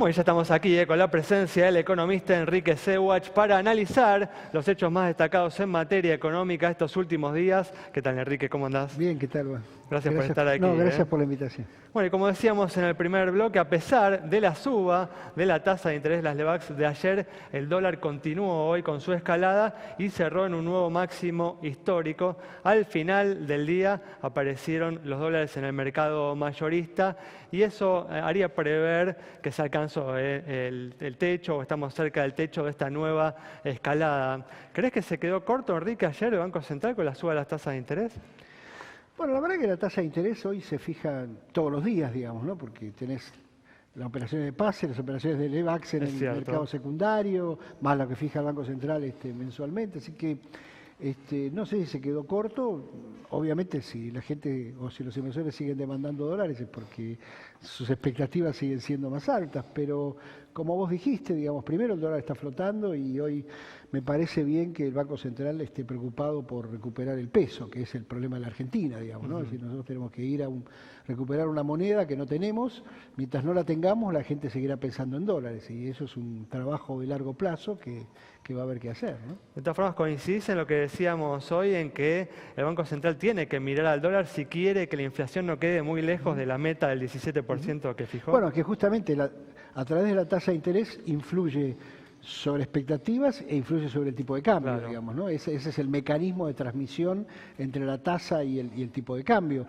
Bueno, ya estamos aquí con la presencia del economista Enrique Sewach para analizar los hechos más destacados en materia económica estos últimos días. ¿Qué tal, Enrique? ¿Cómo andás? Bien, ¿qué tal? Gracias por estar aquí. No, gracias por la invitación. Bueno, y como decíamos en el primer bloque, a pesar de la suba de la tasa de interés, las LEVAX de ayer, el dólar continuó hoy con su escalada y cerró en un nuevo máximo histórico. Al final del día aparecieron los dólares en el mercado mayorista y eso haría prever que se alcanzó el techo, o estamos cerca del techo de esta nueva escalada. ¿Crees que se quedó corto, Enrique, ayer el Banco Central con la suba de las tasas de interés? Bueno, la verdad que la tasa de interés hoy se fija todos los días, digamos, ¿no? Porque tenés las operaciones de pase, las operaciones de LEVAX en el mercado secundario, más lo que fija el Banco Central mensualmente. Así que no sé si se quedó corto. Obviamente, si la gente o si los inversores siguen demandando dólares es porque sus expectativas siguen siendo más altas. Pero como vos dijiste, digamos, primero el dólar está flotando y hoy me parece bien que el Banco Central esté preocupado por recuperar el peso, que es el problema de la Argentina, digamos, ¿no? Es decir, nosotros tenemos que ir a recuperar una moneda que no tenemos. Mientras no la tengamos, la gente seguirá pensando en dólares y eso es un trabajo de largo plazo que va a haber que hacer, ¿no? De todas formas, coincidís en lo que decíamos hoy, en que el Banco Central tiene que mirar al dólar si quiere que la inflación no quede muy lejos de la meta del 17% que fijó. Bueno, que justamente a través de la tasa de interés influye sobre expectativas e influye sobre el tipo de cambio, claro, digamos, ¿no? Ese es el mecanismo de transmisión entre la tasa y el tipo de cambio.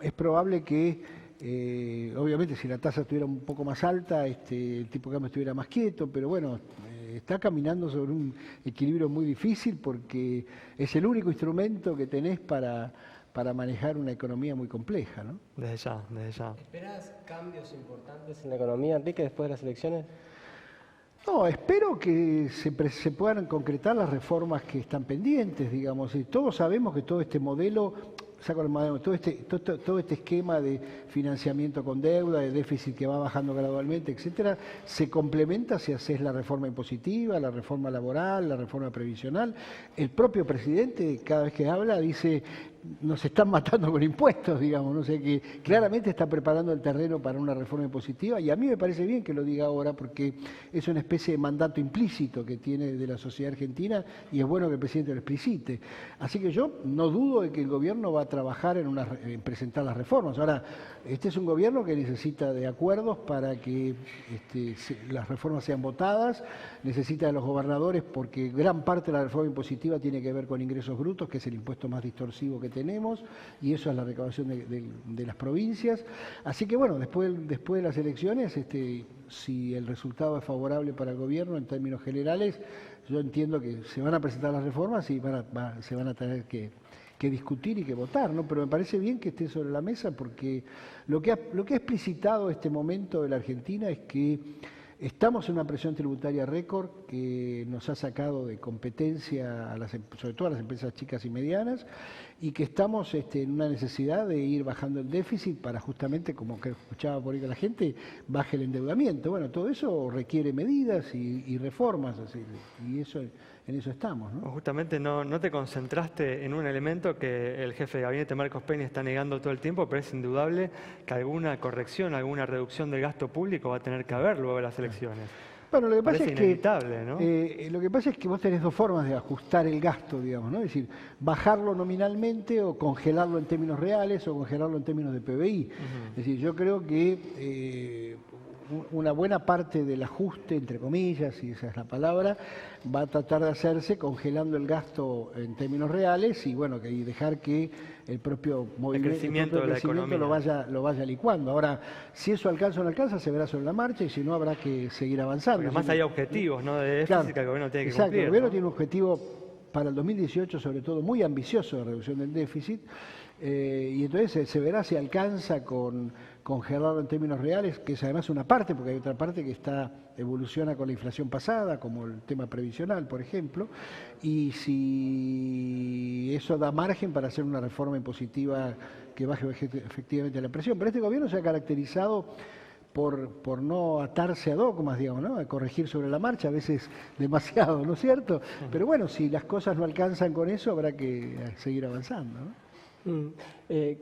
Es probable que, obviamente, si la tasa estuviera un poco más alta, el tipo de cambio estuviera más quieto, pero bueno, está caminando sobre un equilibrio muy difícil porque es el único instrumento que tenés para manejar una economía muy compleja, ¿no? Desde ya, desde ya. ¿Esperas cambios importantes en la economía, Enrique, después de las elecciones? No, espero que se puedan concretar las reformas que están pendientes, digamos. Y todos sabemos que todo este modelo, todo este esquema de financiamiento con deuda, de déficit que va bajando gradualmente, etcétera, se complementa si haces la reforma impositiva, la reforma laboral, la reforma previsional. El propio presidente, cada vez que habla, dice: nos están matando con impuestos, digamos, no sé, que claramente está preparando el terreno para una reforma impositiva, y a mí me parece bien que lo diga ahora porque es una especie de mandato implícito que tiene de la sociedad argentina y es bueno que el presidente lo explicite. Así que yo no dudo de que el gobierno va a trabajar en presentar las reformas. Ahora, este es un gobierno que necesita de acuerdos para que las reformas sean votadas, necesita de los gobernadores porque gran parte de la reforma impositiva tiene que ver con ingresos brutos, que es el impuesto más distorsivo que tenemos, y eso es la recaudación de las provincias. Así que bueno, después de las elecciones, si el resultado es favorable para el gobierno en términos generales, yo entiendo que se van a presentar las reformas y se van a tener que discutir y que votar, ¿no? Pero me parece bien que esté sobre la mesa porque lo que ha explicitado este momento de la Argentina es que estamos en una presión tributaria récord que nos ha sacado de competencia, sobre todo a las empresas chicas y medianas, y que estamos en una necesidad de ir bajando el déficit para justamente, como que escuchaba por ahí que la gente, baje el endeudamiento. Bueno, todo eso requiere medidas y reformas, así, y en eso estamos, ¿no? Justamente no te concentraste en un elemento que el jefe de gabinete, Marcos Peña, está negando todo el tiempo, pero es indudable que alguna corrección, alguna reducción del gasto público va a tener que haber luego de las elecciones. Bueno, lo que pasa es inevitable, ¿no? Lo que pasa es que vos tenés dos formas de ajustar el gasto, digamos, ¿no? Es decir, bajarlo nominalmente o congelarlo en términos reales o congelarlo en términos de PBI. Es decir, yo creo que una buena parte del ajuste, entre comillas, si esa es la palabra, va a tratar de hacerse congelando el gasto en términos reales y bueno, y dejar que el propio movimiento, el crecimiento de la economía lo vaya licuando. Ahora, si eso alcanza o no alcanza, se verá sobre la marcha y si no, habrá que seguir avanzando. Porque además hay objetivos, ¿no?, de déficit que el gobierno tiene que cumplir. El gobierno ¿no? tiene un objetivo para el 2018, sobre todo, muy ambicioso de reducción del déficit, y entonces se verá si alcanza con congelarlo en términos reales, que es además una parte, porque hay otra parte que evoluciona con la inflación pasada, como el tema previsional, por ejemplo, y si eso da margen para hacer una reforma impositiva que baje efectivamente la presión. Pero este gobierno se ha caracterizado por no atarse a dogmas, digamos, ¿no? A corregir sobre la marcha, a veces demasiado, ¿no es cierto? Pero bueno, si las cosas no alcanzan con eso, habrá que seguir avanzando, ¿no?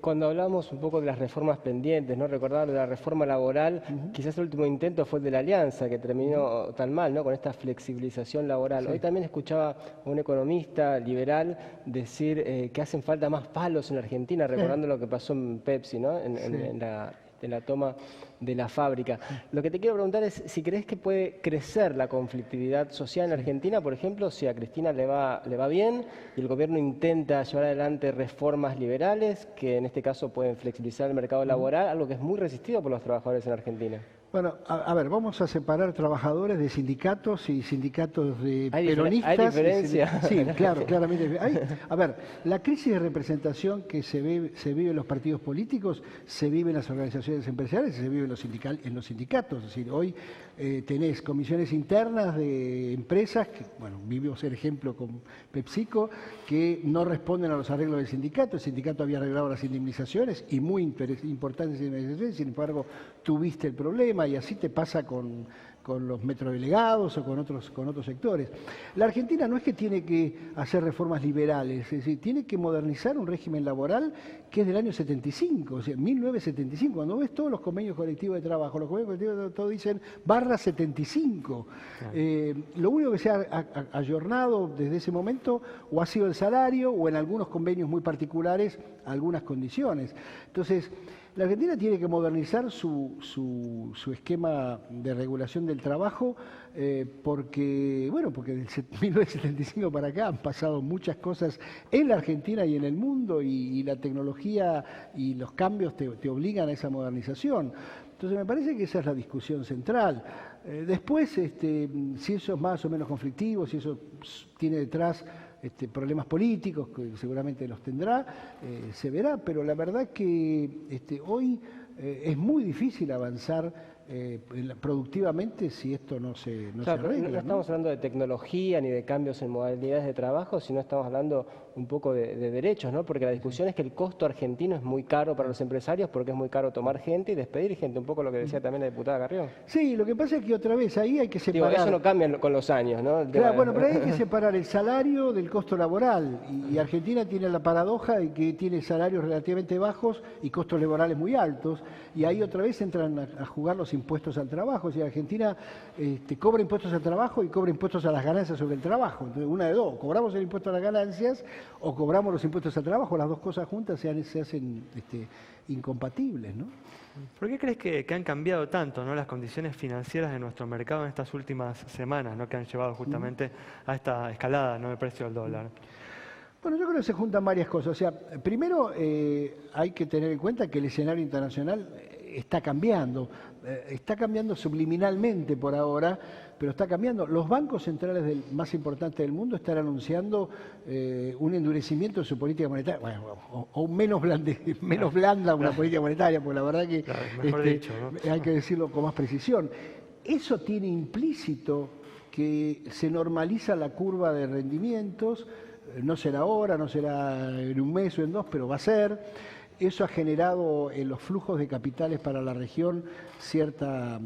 Cuando hablamos un poco de las reformas pendientes, ¿no? Recordar de la reforma laboral, quizás el último intento fue el de la Alianza, que terminó tan mal, ¿no? Con esta flexibilización laboral. Sí. Hoy también escuchaba a un economista liberal decir que hacen falta más palos en la Argentina, recordando lo que pasó en Pepsi, ¿no? En la toma de la fábrica. Lo que te quiero preguntar es si crees que puede crecer la conflictividad social en Argentina, por ejemplo, si a Cristina le va bien y el gobierno intenta llevar adelante reformas liberales, que en este caso pueden flexibilizar el mercado laboral, algo que es muy resistido por los trabajadores en Argentina. Bueno, a ver, vamos a separar trabajadores de sindicatos y sindicatos de peronistas. ¿Hay diferencia? Sí, claro, claramente. A ver, la crisis de representación que se vive en los partidos políticos, se vive en las organizaciones empresariales, se vive en los sindicatos. Es decir, hoy tenés comisiones internas de empresas, que, bueno, vivimos el ejemplo con PepsiCo, que no responden a los arreglos del sindicato. El sindicato había arreglado las indemnizaciones y muy importantes indemnizaciones, sin embargo, tuviste el problema. Y así te pasa con los metrodelegados o con otros sectores. La Argentina no es que tiene que hacer reformas liberales, es decir, tiene que modernizar un régimen laboral que es del año 75, o sea, 1975. Cuando ves todos los convenios colectivos de trabajo, los convenios colectivos de trabajo, todos dicen /75. Lo único que se ha ayornado desde ese momento o ha sido el salario o en algunos convenios muy particulares algunas condiciones. Entonces, la Argentina tiene que modernizar su esquema de regulación del trabajo porque desde 1975 para acá han pasado muchas cosas en la Argentina y en el mundo y la tecnología y los cambios te obligan a esa modernización. Entonces me parece que esa es la discusión central. Después, si eso es más o menos conflictivo, si eso tiene detrás problemas políticos, que seguramente los tendrá, se verá, pero la verdad que hoy es muy difícil avanzar productivamente si esto no se arregla. No estamos hablando de tecnología ni de cambios en modalidades de trabajo, sino estamos hablando un poco de derechos, ¿no? Porque la discusión es que el costo argentino es muy caro para los empresarios porque es muy caro tomar gente y despedir gente, un poco lo que decía también la diputada Carrión. Sí, lo que pasa es que otra vez ahí hay que separar... Eso no cambia con los años, ¿no? Claro, bueno, pero ahí hay que separar el salario del costo laboral y Argentina tiene la paradoja de que tiene salarios relativamente bajos y costos laborales muy altos y ahí otra vez entran a jugar los impuestos al trabajo. O sea, Argentina cobra impuestos al trabajo y cobra impuestos a las ganancias sobre el trabajo. Entonces, una de dos, cobramos el impuesto a las ganancias o cobramos los impuestos al trabajo. Las dos cosas juntas se hacen incompatibles, ¿no? ¿Por qué crees que han cambiado tanto, ¿no?, las condiciones financieras de nuestro mercado en estas últimas semanas, ¿no?, que han llevado justamente a esta escalada, ¿no?, del precio del dólar? Bueno, yo creo que se juntan varias cosas. O sea, primero hay que tener en cuenta que el escenario internacional está cambiando subliminalmente por ahora, pero está cambiando. Los bancos centrales más importantes del mundo están anunciando un endurecimiento de su política monetaria, bueno, o menos blanda una política monetaria, porque la verdad que mejor dicho, ¿no? Hay que decirlo con más precisión. Eso tiene implícito que se normaliza la curva de rendimientos. No será ahora, no será en un mes o en dos, pero va a ser. Eso ha generado en los flujos de capitales para la región cierta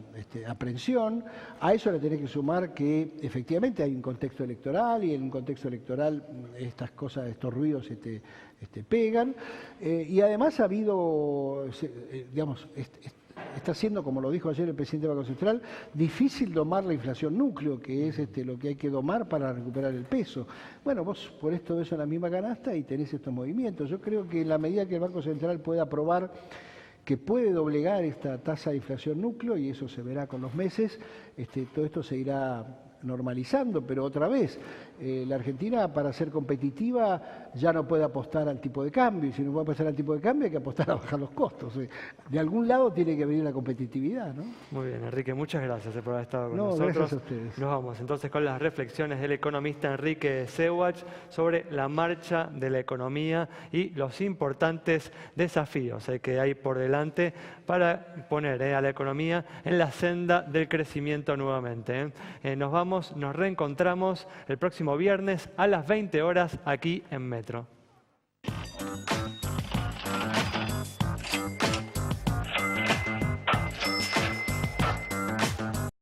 aprensión. A eso le tenés que sumar que efectivamente hay un contexto electoral y en un contexto electoral estas cosas, estos ruidos pegan. Y además ha habido, digamos, está siendo, como lo dijo ayer el presidente del Banco Central, difícil domar la inflación núcleo, que es lo que hay que domar para recuperar el peso. Bueno, vos ponés todo eso en la misma canasta y tenés estos movimientos. Yo creo que en la medida que el Banco Central pueda probar que puede doblegar esta tasa de inflación núcleo, y eso se verá con los meses, todo esto se irá normalizando, pero otra vez, la Argentina para ser competitiva ya no puede apostar al tipo de cambio, y si no puede apostar al tipo de cambio hay que apostar a bajar los costos. De algún lado tiene que venir la competitividad, ¿no? Muy bien, Enrique, muchas gracias por haber estado con nosotros. Gracias a ustedes. Nos vamos entonces con las reflexiones del economista Enrique Sewach sobre la marcha de la economía y los importantes desafíos que hay por delante para poner a la economía en la senda del crecimiento nuevamente. Nos reencontramos el próximo viernes a las 20 horas aquí en Metro.